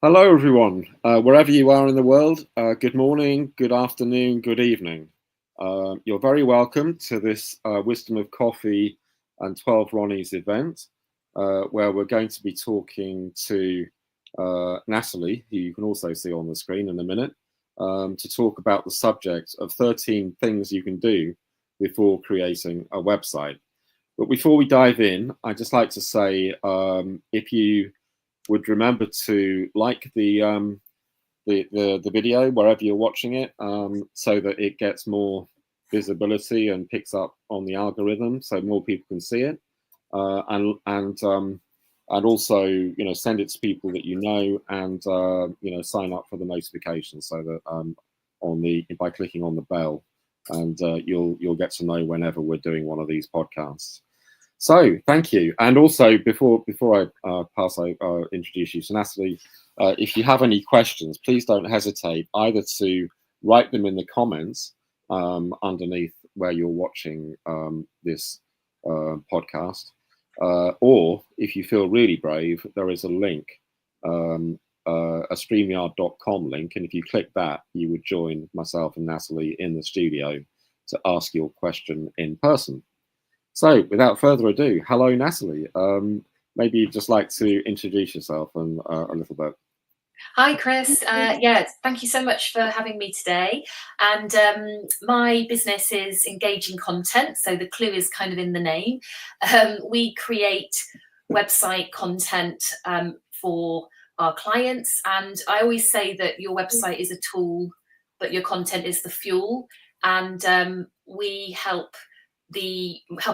Hello, everyone. Wherever you are in the world, good morning, good afternoon, good evening. You're very welcome to this Wisdom of Coffee and 12 Ronnies event, where we're going to be talking to Natalie, who you can also see on the screen in a minute, to talk about the subject of 13 things you can do before creating a website. But before we dive in, I'd just like to say if you would remember to like the video wherever you're watching it, so that it gets more visibility and picks up on the algorithm, so more people can see it, and also send it to people that you know, and sign up for the notifications so that by clicking on the bell, and you'll get to know whenever we're doing one of these podcasts. So thank you. And also before I introduce you to Natalie, if you have any questions, please don't hesitate either to write them in the comments underneath where you're watching this podcast, or if you feel really brave, there is a link, a StreamYard.com link, and if you click that, you would join myself and Natalie in the studio to ask your question in person. So, without further ado, hello, Natalie. Maybe you'd just like to introduce yourself and a little bit. Hi, Chris. Thank you so much for having me today. And my business is Engaging Content, so the clue is kind of in the name. We create website content for our clients, and I always say that your website is a tool, but your content is the fuel. And we help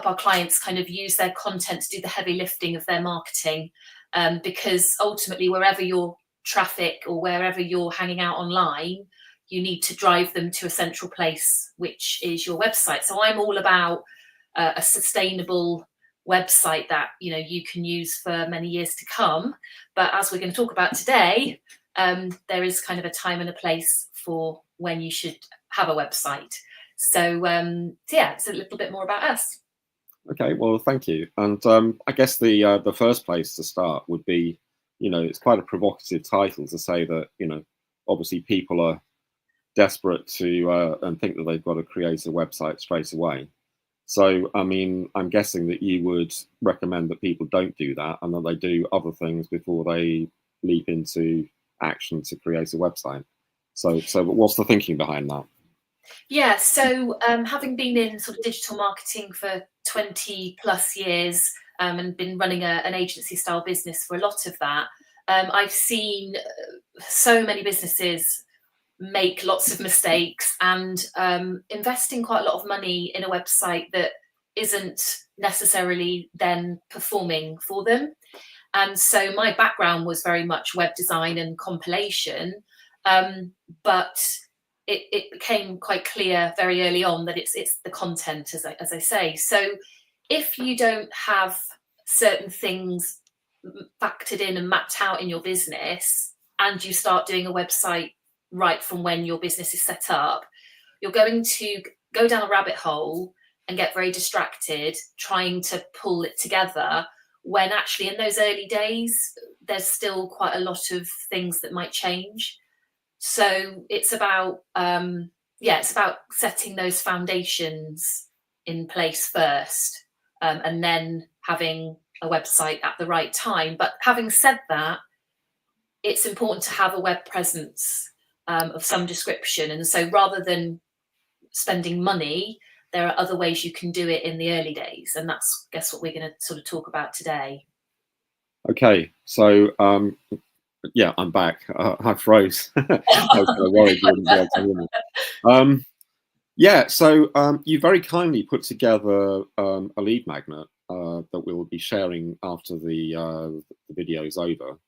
our clients kind of use their content to do the heavy lifting of their marketing, because ultimately wherever your traffic or wherever you're hanging out online, you need to drive them to a central place, which is your website. So I'm all about a sustainable website that you can use for many years to come. But as we're going to talk about today, there is kind of a time and a place for when you should have a website. So it's a little bit more about us. Okay, well, thank you. And I guess the first place to start would be, it's quite a provocative title to say that, obviously people are desperate to and think that they've got to create a website straight away. So, I mean, I'm guessing that you would recommend that people don't do that and that they do other things before they leap into action to create a website. So what's the thinking behind that? Yeah, so having been in sort of digital marketing for 20 plus years, and been running an agency style business for a lot of that, I've seen so many businesses make lots of mistakes and investing quite a lot of money in a website that isn't necessarily then performing for them. And so my background was very much web design and compilation, but it became quite clear very early on that it's the content, as I say. So if you don't have certain things factored in and mapped out in your business, and you start doing a website right from when your business is set up, you're going to go down a rabbit hole and get very distracted trying to pull it together, when actually in those early days there's still quite a lot of things that might change. So it's about setting those foundations in place first, and then having a website at the right time. But having said that, it's important to have a web presence of some description. And so rather than spending money, there are other ways you can do it in the early days. And that's, I guess, what we're going to sort of talk about today. Okay, so yeah, I'm back. I froze. I was kind of worried you wouldn't be able to hear me. Yeah, so you very kindly put together a lead magnet that we will be sharing after the video is over,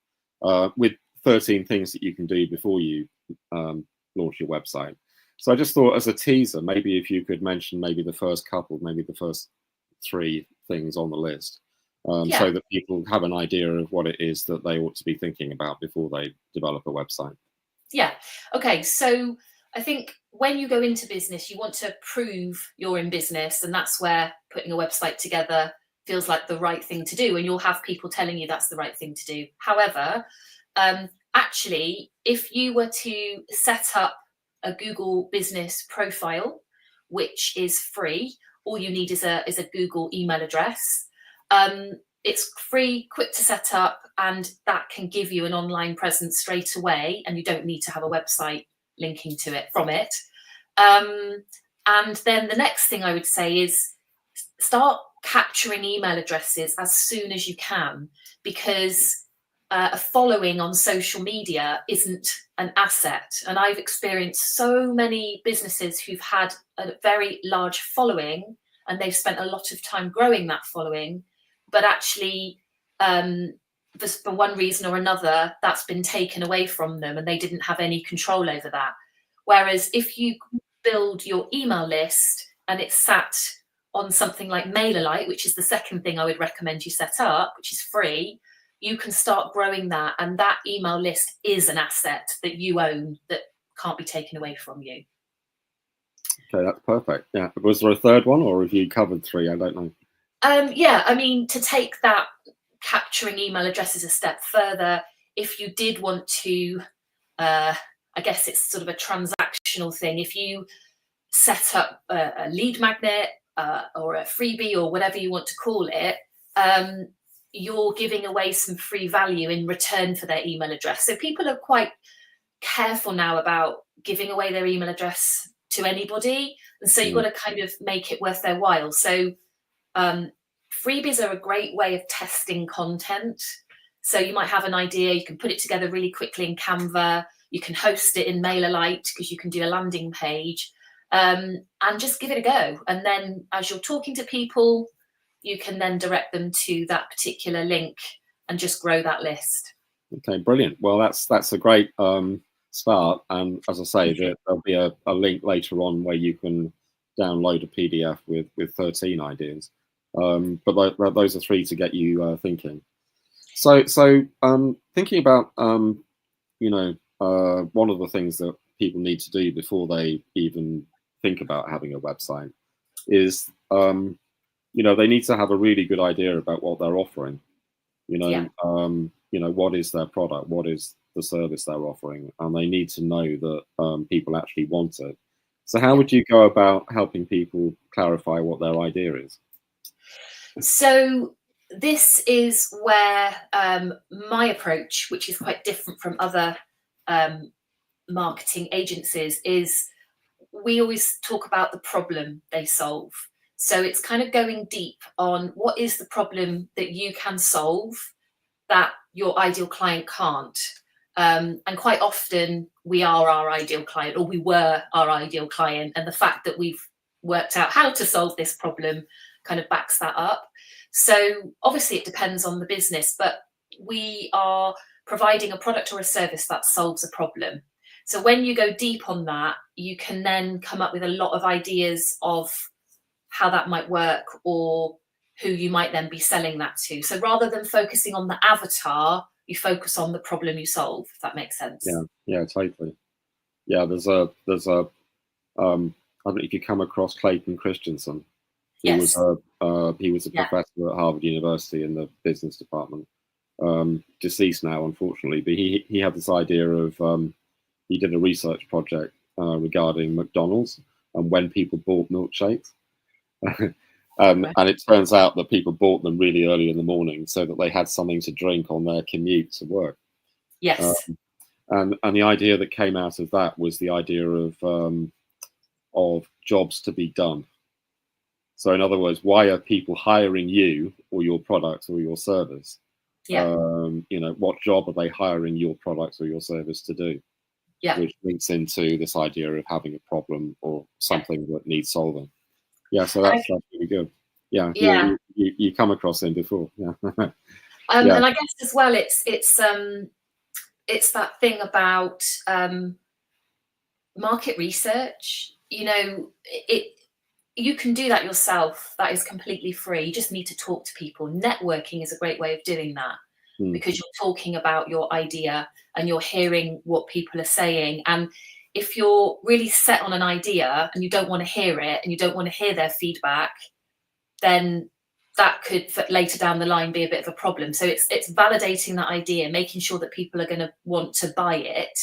with 13 things that you can do before you launch your website. So I just thought, as a teaser, maybe if you could mention maybe the first couple, maybe the first 3 things on the list, so that people have an idea of what it is that they ought to be thinking about before they develop a website. Yeah. Okay. So I think when you go into business, you want to prove you're in business, and that's where putting a website together feels like the right thing to do, and you'll have people telling you that's the right thing to do. However, actually, if you were to set up a Google business profile, which is free, all you need is a Google email address. It's free, quick to set up, and that can give you an online presence straight away, and you don't need to have a website linking to it from it. And then the next thing I would say is start capturing email addresses as soon as you can, because a following on social media isn't an asset. And I've experienced so many businesses who've had a very large following and they've spent a lot of time growing that following, but actually for one reason or another, that's been taken away from them and they didn't have any control over that. Whereas if you build your email list and it's sat on something like MailerLite, which is the second thing I would recommend you set up, which is free, you can start growing that, and that email list is an asset that you own that can't be taken away from you. Okay, that's perfect. Yeah. Was there a third one, or have you covered three? I don't know. Yeah, I mean, to take that capturing email addresses a step further, if you did want to, I guess it's sort of a transactional thing. If you set up a lead magnet or a freebie or whatever you want to call it, you're giving away some free value in return for their email address. So people are quite careful now about giving away their email address to anybody. And so you've got to kind of make it worth their while. So freebies are a great way of testing content. So you might have an idea, you can put it together really quickly in Canva, you can host it in MailerLite because you can do a landing page, and just give it a go. And then as you're talking to people, you can then direct them to that particular link and just grow that list. Okay, brilliant. Well, that's a great start. And as I say, there'll be a link later on where you can download a PDF with 13 ideas. But those are three to get you thinking. So thinking about one of the things that people need to do before they even think about having a website is they need to have a really good idea about what they're offering. What is their product, what is the service they're offering, and they need to know that people actually want it. So how would you go about helping people clarify what their idea is? So this is where my approach, which is quite different from other marketing agencies, is we always talk about the problem they solve. So it's kind of going deep on what is the problem that you can solve that your ideal client can't. And quite often we are our ideal client, or we were our ideal client. And the fact that we've worked out how to solve this problem kind of backs that up. So obviously it depends on the business, but we are providing a product or a service that solves a problem. So when you go deep on that, you can then come up with a lot of ideas of how that might work or who you might then be selling that to. So rather than focusing on the avatar, you focus on the problem you solve, if that makes sense. Yeah, totally. Yeah, there's a I don't know if you come across Clayton Christensen. He was a professor at Harvard University in the business department. Deceased now, unfortunately, but he had this idea of he did a research project regarding McDonald's and when people bought milkshakes. And it turns out that people bought them really early in the morning so that they had something to drink on their commute to work. Yes. And the idea that came out of that was the idea of jobs to be done. So in other words, why are people hiring you or your product or your service? Yeah. What job are they hiring your product or your service to do? Yeah. Which links into this idea of having a problem or something that needs solving. Yeah, so that's really good. Yeah. You come across him before. Yeah. And I guess as well, it's that thing about market research. You can do that yourself. That is completely free. You just need to talk to people. Networking is a great way of doing that because you're talking about your idea and you're hearing what people are saying. And if you're really set on an idea and you don't want to hear it and you don't want to hear their feedback, then that could later down the line be a bit of a problem. So it's validating that idea, making sure that people are going to want to buy it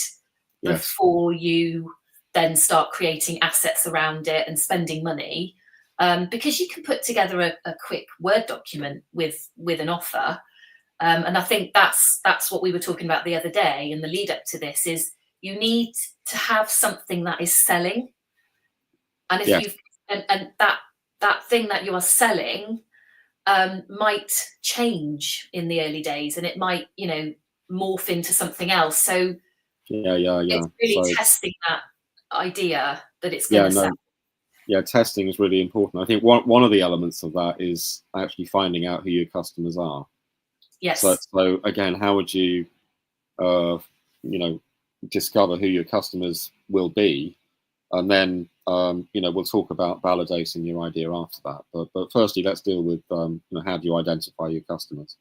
before you then start creating assets around it and spending money. Because you can put together a quick Word document with an offer. And I think that's what we were talking about the other day in the lead up to this, is you need to have something that is selling. And if you've and that thing that you are selling might change in the early days, and it might, morph into something else. So it's really testing that idea that it's going to sell. Yeah, testing is really important. I think one of the elements of that is actually finding out who your customers are. Yes. So again, how would you, discover who your customers will be, and then we'll talk about validating your idea after that. But firstly, let's deal with how do you identify your customers?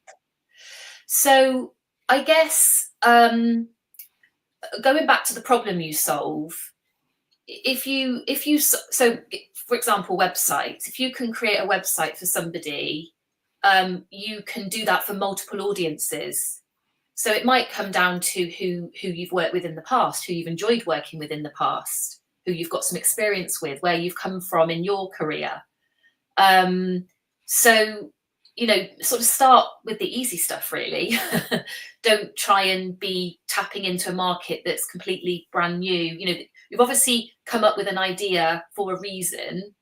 So I guess going back to the problem you solve, so for example, websites, if you can create a website for somebody, you can do that for multiple audiences. So it might come down to who you've worked with in the past, who you've enjoyed working with in the past, who you've got some experience with, where you've come from in your career. So, sort of start with the easy stuff, really. Don't try and be tapping into a market that's completely brand new. You've obviously come up with an idea for a reason.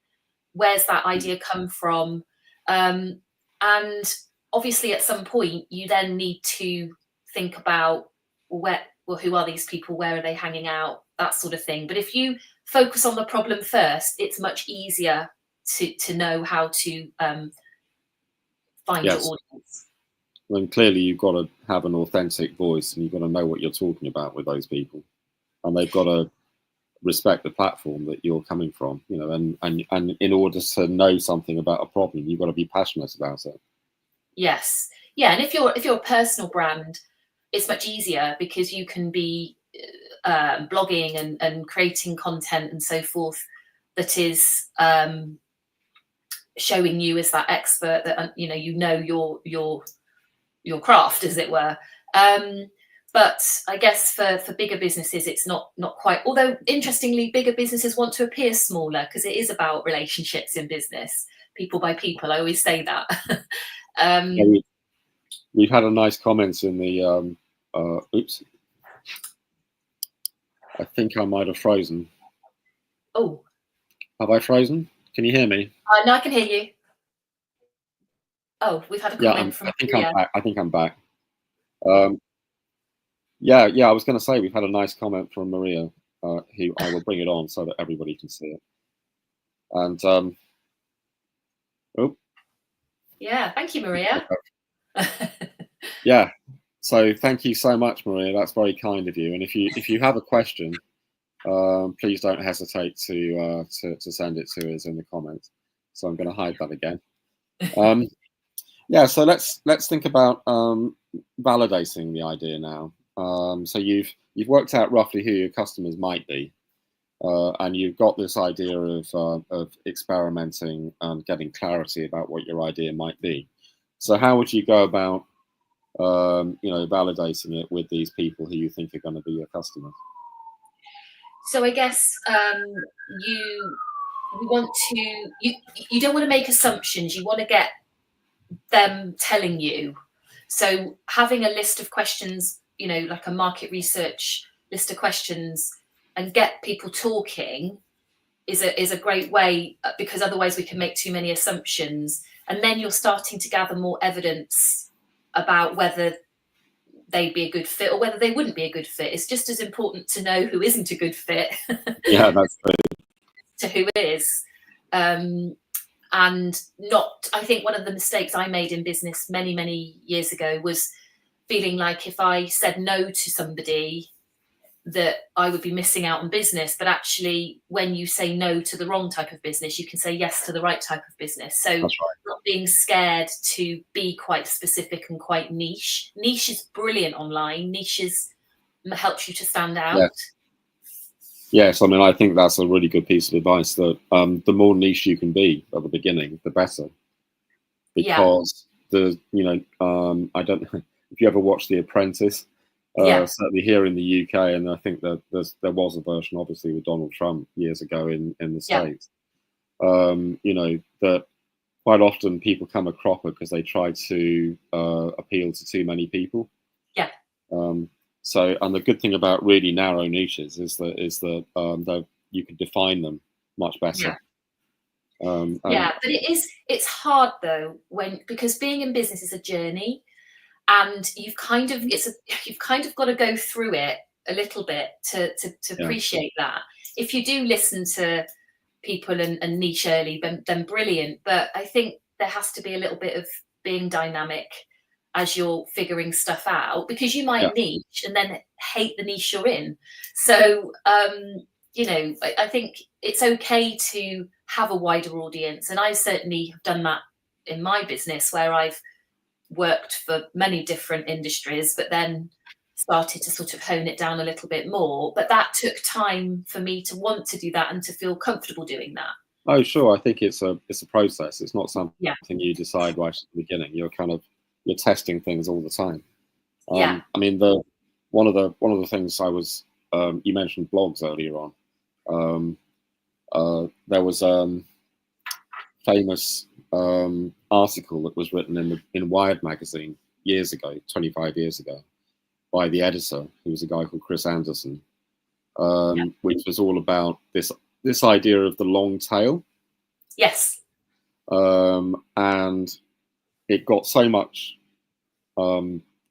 Where's that idea come from? And obviously at some point you then need to think about who are these people? Where are they hanging out? That sort of thing. But if you focus on the problem first, it's much easier to know how to find your audience. Then clearly you've got to have an authentic voice, and you've got to know what you're talking about with those people, and they've got to respect the platform that you're coming from, and in order to know something about a problem, you've got to be passionate about it. Yes. Yeah. And if you're a personal brand, it's much easier because you can be blogging and creating content and so forth that is showing you as that expert that your craft, as it were. But I guess for bigger businesses, it's not quite. Although interestingly, bigger businesses want to appear smaller because it is about relationships in business, people by people. I always say that. We've had a nice comment in the. Oops. I think I might have frozen. Oh. Have I frozen? Can you hear me? No, I can hear you. Oh, we've had a comment from Maria. I think I'm back. I was going to say we've had a nice comment from Maria, who I will bring it on so that everybody can see it. And yeah, thank you, Maria. Yeah, so thank you so much, Maria. That's very kind of you. And if you have a question, please don't hesitate to send it to us in the comments. So I'm going to hide that again. So let's think about validating the idea now. So you've worked out roughly who your customers might be, and you've got this idea of experimenting and getting clarity about what your idea might be. So how would you go about validating it with these people who you think are going to be your customers? So I guess you don't want to make assumptions. You want to get them telling you. So having a list of questions, like a market research list of questions, and get people talking is a great way, because otherwise we can make too many assumptions, and then you're starting to gather more evidence about whether they'd be a good fit or whether they wouldn't be a good fit. It's just as important to know who isn't a good fit. Yeah, that's true. To who is. And I think one of the mistakes I made in business many, many years ago was feeling like if I said no to somebody that I would be missing out on business. But actually, when you say no to the wrong type of business, you can say yes to the right type of business. So That's right. Not being scared to be quite specific and quite niche. Niche is brilliant online. Niches helps you to stand out. Yes, I mean, I think that's a really good piece of advice, that the more niche you can be at the beginning, the better. because I don't know if you ever watched The Apprentice. Certainly here in the UK, and I think that there was a version, obviously, with Donald Trump years ago in the States. That quite often people come a cropper because they try to appeal to too many people. Yeah. So, and the good thing about really narrow niches is that you can define them much better. But it's hard though because being in business is a journey, and you've kind of got to go through it a little bit to appreciate that. If you do listen to people and niche early, then brilliant. But I think there has to be a little bit of being dynamic as you're figuring stuff out, because you might niche and then hate the niche you're in. So I think it's okay to have a wider audience, and I certainly have done that in my business, where I've worked for many different industries, but then started to sort of hone it down a little bit more. But that took time for me to want to do that and to feel comfortable doing that. Oh, sure. I think it's a process. It's not something you decide right at the beginning. You're testing things all the time. I mean, one of the things I was you mentioned blogs earlier on. There was famous article that was written in Wired magazine years ago, 25 years ago, by the editor, who was a guy called Chris Anderson, which was all about this idea of the long tail. Yes. And it got so much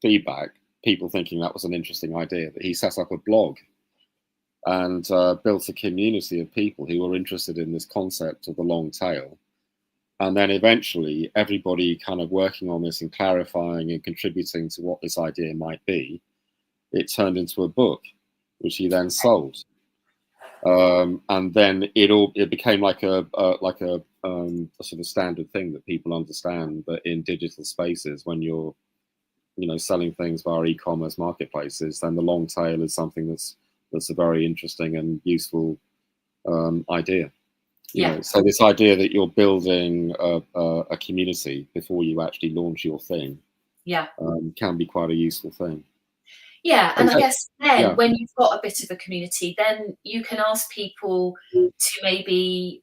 feedback, people thinking that was an interesting idea, that he set up a blog and built a community of people who were interested in this concept of the long tail. And then eventually everybody kind of working on this and clarifying and contributing to what this idea might be, it turned into a book, which he then sold. And then it became like a sort of standard thing that people understand, that in digital spaces, when you're selling things via e-commerce marketplaces, then the long tail is something that's a very interesting and useful idea. So this idea that you're building a community before you actually launch your thing, can be quite a useful thing. Yeah, and I guess then when you've got a bit of a community, then you can ask people to maybe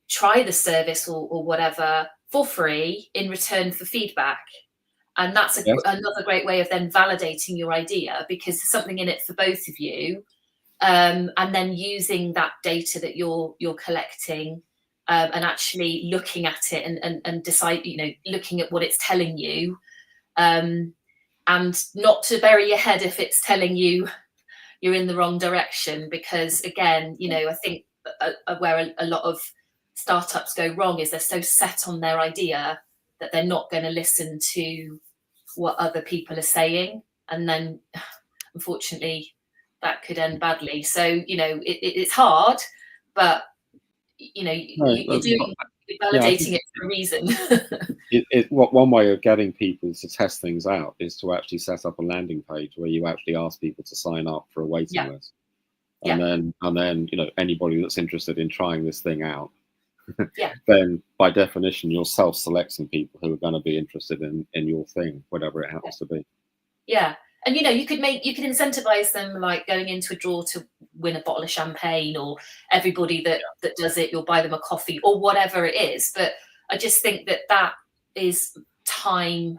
try the service or whatever for free in return for feedback. And that's another great way of then validating your idea, because there's something in it for both of you. And then using that data that you're collecting and actually looking at it and decide, looking at what it's telling you. And not to bury your head if it's telling you you're in the wrong direction, because again, I think where a lot of startups go wrong is they're so set on their idea that they're not going to listen to what other people are saying, and then unfortunately that could end badly. So it's hard, but you're validating it for a reason. One way of getting people to test things out is to actually set up a landing page where you actually ask people to sign up for a waiting list, and then anybody that's interested in trying this thing out, then by definition you're self-selecting people who are going to be interested in your thing, whatever it happens to be. And you could incentivize them, like going into a draw to win a bottle of champagne, or everybody that does it, you'll buy them a coffee or whatever it is. But I just think that is time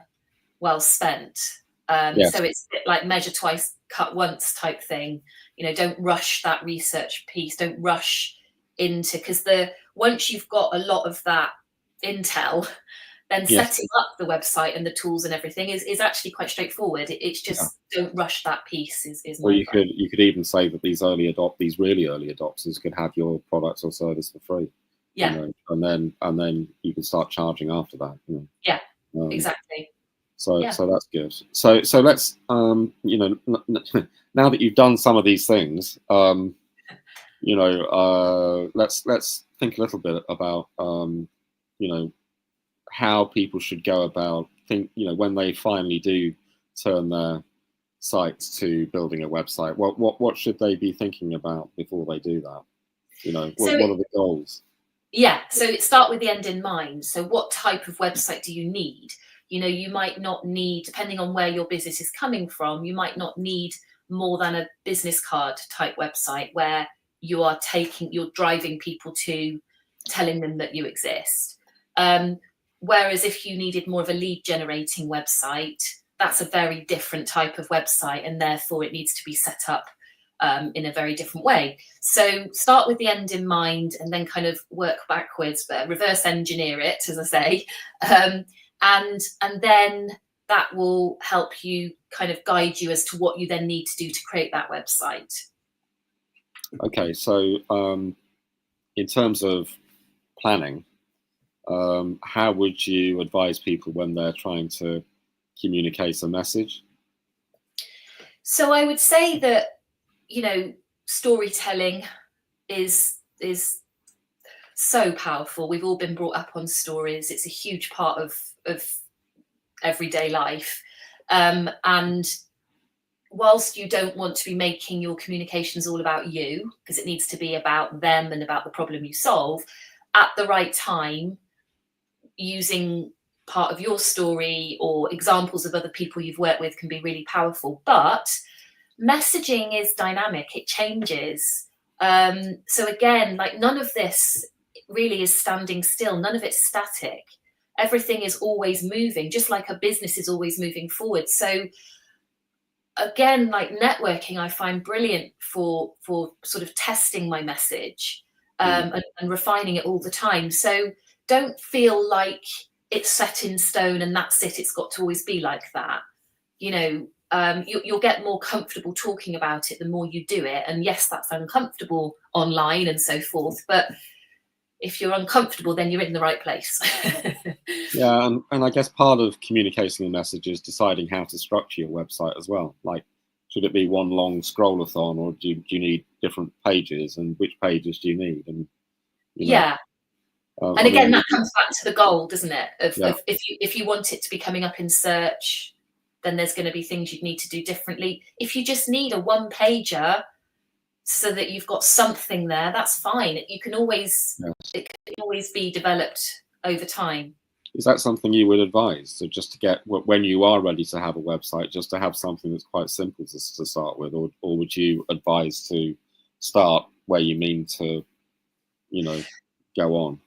well spent. So it's a bit like measure twice, cut once type thing. Don't rush that research piece. Don't rush into, because once you've got a lot of that intel, then setting up the website and the tools and everything is actually quite straightforward. It's just don't rush that piece. Or you could even say that these really early adopters could have your product or service for free. And then you can start charging after that. Exactly. So that's good. So let's now that you've done some of these things, let's think a little bit about how people should go about when they finally do turn their sites to building a website. What should they be thinking about before they do that? What are the goals? Yeah, so start with the end in mind. So what type of website do you need? You know, you might not need, depending on where your business is coming from, you might not need more than a business card type website where you're driving people to, telling them that you exist. Whereas if you needed more of a lead generating website, that's a very different type of website, and therefore it needs to be set up in a very different way. So start with the end in mind, and then kind of work backwards, reverse engineer it, as I say, and then that will help you kind of guide you as to what you then need to do to create that website. Okay, so in terms of planning, how would you advise people when they're trying to communicate a message? So I would say that, you know, storytelling is so powerful. We've all been brought up on stories. It's a huge part of everyday life. And whilst you don't want to be making your communications all about you, because it needs to be about them and about the problem you solve, at the right time, using part of your story or examples of other people you've worked with can be really powerful. But messaging is dynamic, it changes. So again, like, none of this really is standing still, none of it's static. Everything is always moving, just like a business is always moving forward. So again, like, networking I find brilliant for sort of testing my message, and refining it all the time. So don't feel like it's set in stone and that's it, it's got to always be like that. You know, you'll get more comfortable talking about it the more you do it. And yes, that's uncomfortable online and so forth, but if you're uncomfortable, then you're in the right place. Yeah, and I guess part of communicating a message is deciding how to structure your website as well. Like, should it be one long scroll-a-thon, or do you need different pages, and which pages do you need? And yeah. And I again, mean, that comes back to the goal, doesn't it? yeah. Of if you want it to be coming up in search, then there's going to be things you'd need to do differently. If you just need a one pager so that you've got something there, that's fine. It can always be developed over time. Is that something you would advise? So just to get, when you are ready to have a website, just to have something that's quite simple to start with, or would you advise to start where you mean to, go on?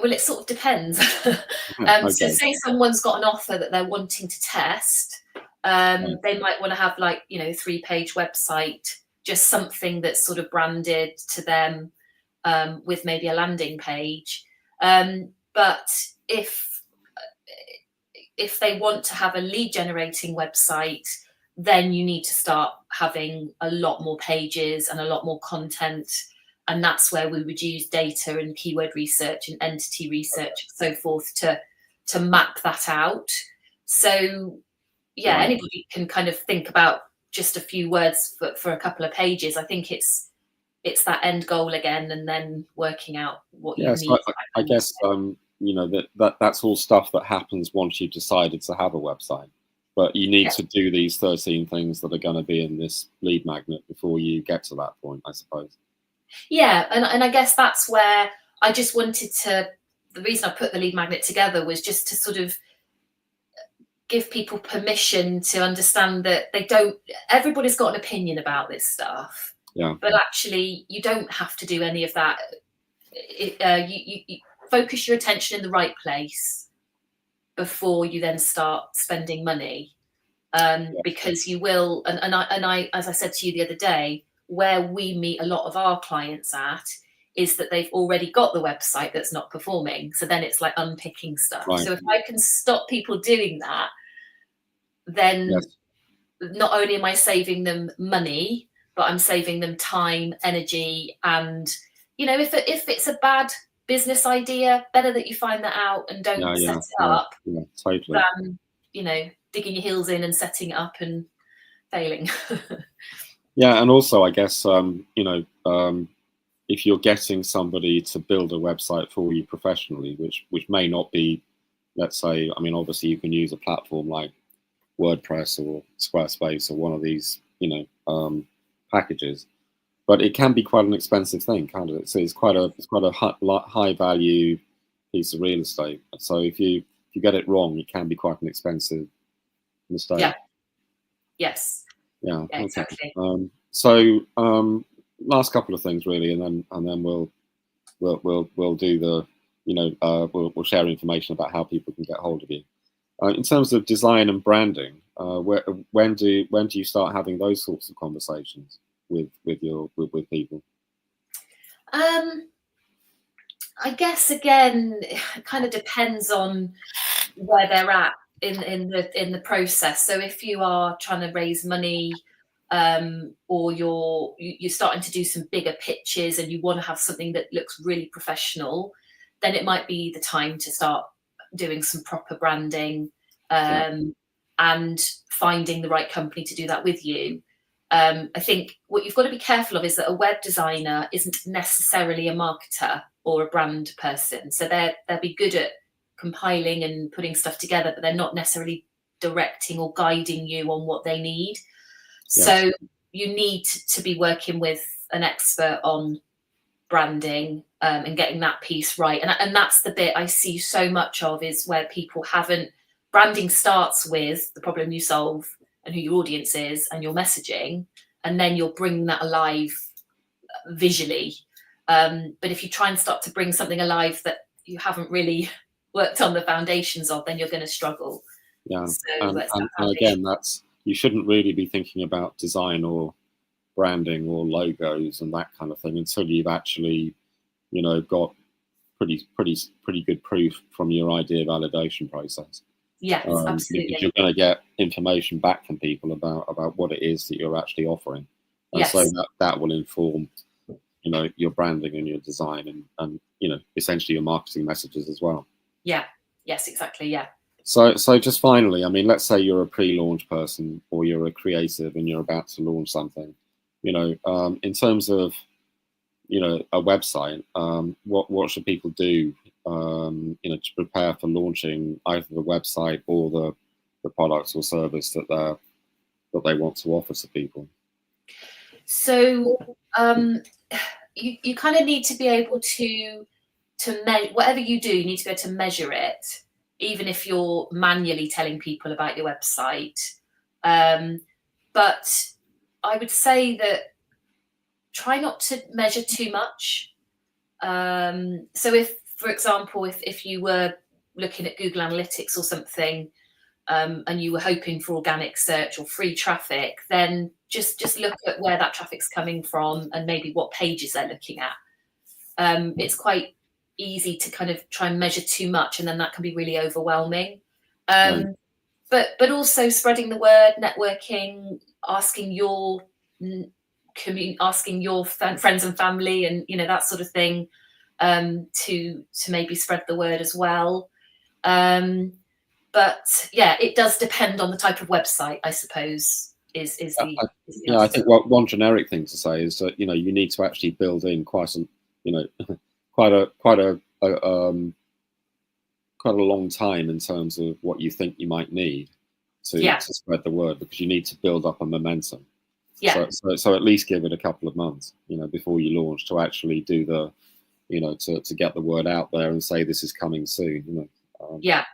Well, it sort of depends. Okay. So say someone's got an offer that they're wanting to test, they might want to have, like, 3-page website, just something that's sort of branded to them, with maybe a landing page. But if they want to have a lead generating website, then you need to start having a lot more pages and a lot more content. And that's where we would use data and keyword research and entity research and so forth to map that out. So yeah, Right. anybody can kind of think about just a few words for a couple of pages. I think it's that end goal again, and then working out what you need. I guess that's all stuff that happens once you've decided to have a website. But you need to do these 13 things that are going to be in this lead magnet before you get to that point, I suppose. Yeah, and I guess that's where I just wanted to, the reason I put the lead magnet together was just to sort of give people permission to understand that everybody's got an opinion about this stuff. Yeah. But actually, you don't have to do any of that. You focus your attention in the right place before you then start spending money, because you will. And I, as I said to you the other day, where we meet a lot of our clients at is that they've already got the website that's not performing. So then it's like unpicking stuff. Right. So if I can stop people doing that, then not only am I saving them money, but I'm saving them time, energy, and if it's a bad business idea, better that you find that out and don't set it up totally. than digging your heels in and setting it up and failing. Yeah, and also I guess if you're getting somebody to build a website for you professionally, which may not be, let's say, I mean, obviously you can use a platform like WordPress or Squarespace or one of these packages, but it can be quite an expensive thing, can't it? So it's quite a high value piece of real estate. So if you get it wrong, it can be quite an expensive mistake. Yeah. Yes. Yeah. Yeah, Okay. exactly. Last couple of things really, and then we'll do the, we'll share information about how people can get hold of you. In terms of design and branding, when do you start having those sorts of conversations with people? I guess again, it kind of depends on where they're at in the process. So if you are trying to raise money, or you're starting to do some bigger pitches and you want to have something that looks really professional, then it might be the time to start doing some proper branding, and finding the right company to do that with you. I think what you've got to be careful of is that a web designer isn't necessarily a marketer or a brand person. So they'll be good at compiling and putting stuff together, but they're not necessarily directing or guiding you on what they need. Yes. So you need to be working with an expert on branding, and getting that piece right. And that's the bit I see so much of, is where people haven't. Branding starts with the problem you solve and who your audience is and your messaging, and then you're bringing that alive visually. But if you try and start to bring something alive that you haven't really worked on the foundations of, then you're going to struggle. Yeah. So and again, you shouldn't really be thinking about design or branding or logos and that kind of thing until you've actually, got pretty good proof from your idea validation process. Yes, absolutely. Because you're going to get information back from people about what it is that you're actually offering, and Yes. so that will inform, your branding and your design and essentially your marketing messages as well. Yeah. Yes, exactly. Yeah. So just finally, I mean, let's say you're a pre-launch person or you're a creative and you're about to launch something, in terms of, a website, what should people do, to prepare for launching either the website or the products or service that they want to offer to people? So you kind of need to be able to measure whatever you do. You need to be able to measure it, even if you're manually telling people about your website. But I would say that try not to measure too much. So if, for example, if you were looking at Google Analytics or something, and you were hoping for organic search or free traffic, then just look at where that traffic's coming from and maybe what pages they're looking at. It's quite easy to kind of try and measure too much, and then that can be really overwhelming. But also spreading the word, networking, asking your friends and family, and that sort of thing, to maybe spread the word as well. But yeah, it does depend on the type of website, I suppose. I think one generic thing to say is that you need to actually build in quite a long time in terms of what you think you might need to spread the word, because you need to build up a momentum. Yeah. So at least give it a couple of months, before you launch, to actually do the, to get the word out there and say this is coming soon. Yeah.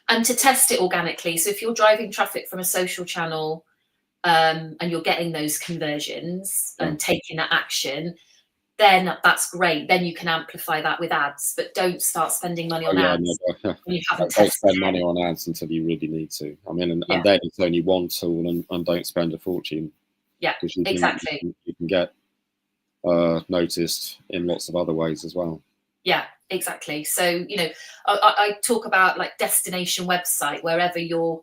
And to test it organically. So if you're driving traffic from a social channel, and you're getting those conversions and taking that action, then that's great. Then you can amplify that with ads, but don't start spending money on ads when you haven't don't tested spend money on ads until you really need to. I mean, and then it's only one tool, and don't spend a fortune. Yeah, exactly. You can get noticed in lots of other ways as well. Yeah, exactly. So, I talk about like destination website, wherever your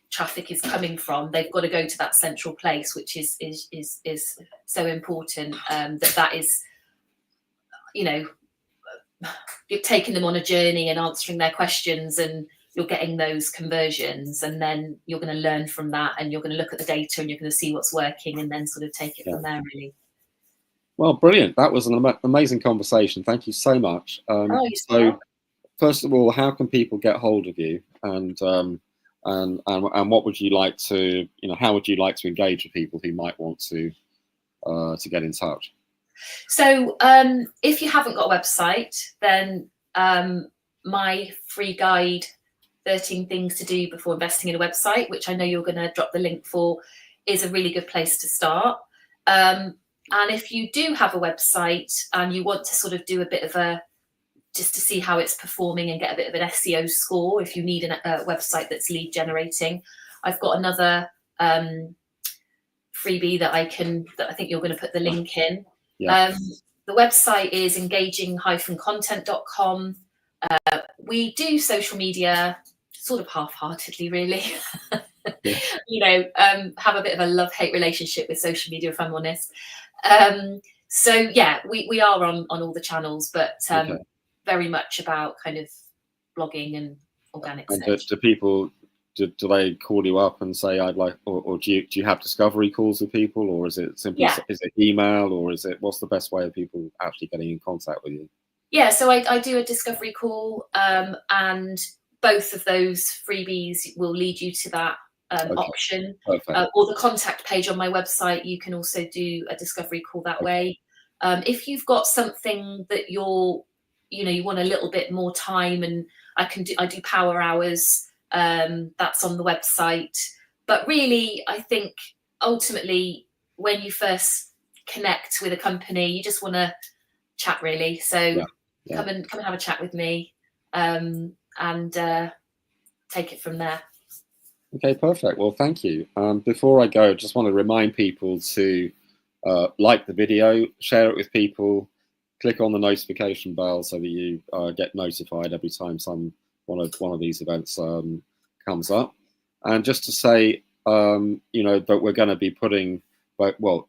traffic is coming from, they've got to go to that central place, which is so important. That is, you're taking them on a journey and answering their questions, and you're getting those conversions, and then you're going to learn from that, and you're going to look at the data, and you're going to see what's working, and then sort of take it from there, really. Well, brilliant. That was an amazing conversation. Thank you so much. So, first of all, how can people get hold of you, and what would you like to, how would you like to engage with people who might want to to get in touch? So if you haven't got a website, then my free guide, 13 Things to Do Before Investing in a Website, which I know you're going to drop the link for, is a really good place to start. And if you do have a website and you want to sort of do a bit of just to see how it's performing and get a bit of an SEO score, if you need a website that's lead generating, I've got another freebie that I think you're going to put the link in. Yeah. The website is engaging-content.com. We do social media sort of half-heartedly, really. Yeah. Have a bit of a love-hate relationship with social media, if I'm honest. So yeah, we are on all the channels, but Okay. very much about kind of blogging and organic And search. do people, do they call you up and say, I'd like, or do you have discovery calls with people, or is it simply, is it email, or what's the best way of people actually getting in contact with you? Yeah, so I do a discovery call, and both of those freebies will lead you to that option. Perfect. Or the contact page on my website, you can also do a discovery call that way. If you've got something that you want a little bit more time, and I do power hours, that's on the website. But really, I think ultimately when you first connect with a company, you just want to chat, really. So come and have a chat with me, and take it from there. Okay, perfect. Well, thank you. Before I go, just want to remind people to like the video, share it with people, click on the notification bell so that you get notified every time one of these events comes up. And just to say, that we're going to be putting,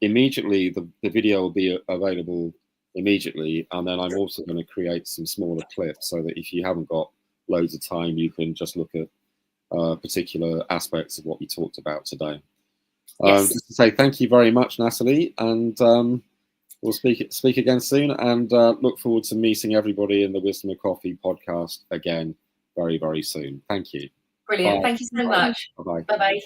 immediately the video will be available immediately, and then I'm also going to create some smaller clips so that if you haven't got loads of time, you can just look at particular aspects of what we talked about today. Just to say thank you very much, Natalie, and we'll speak again soon, and look forward to meeting everybody in the Wisdom of Coffee podcast again very, very soon. Thank you. Brilliant. Thank you so much. Bye-bye. Bye-bye.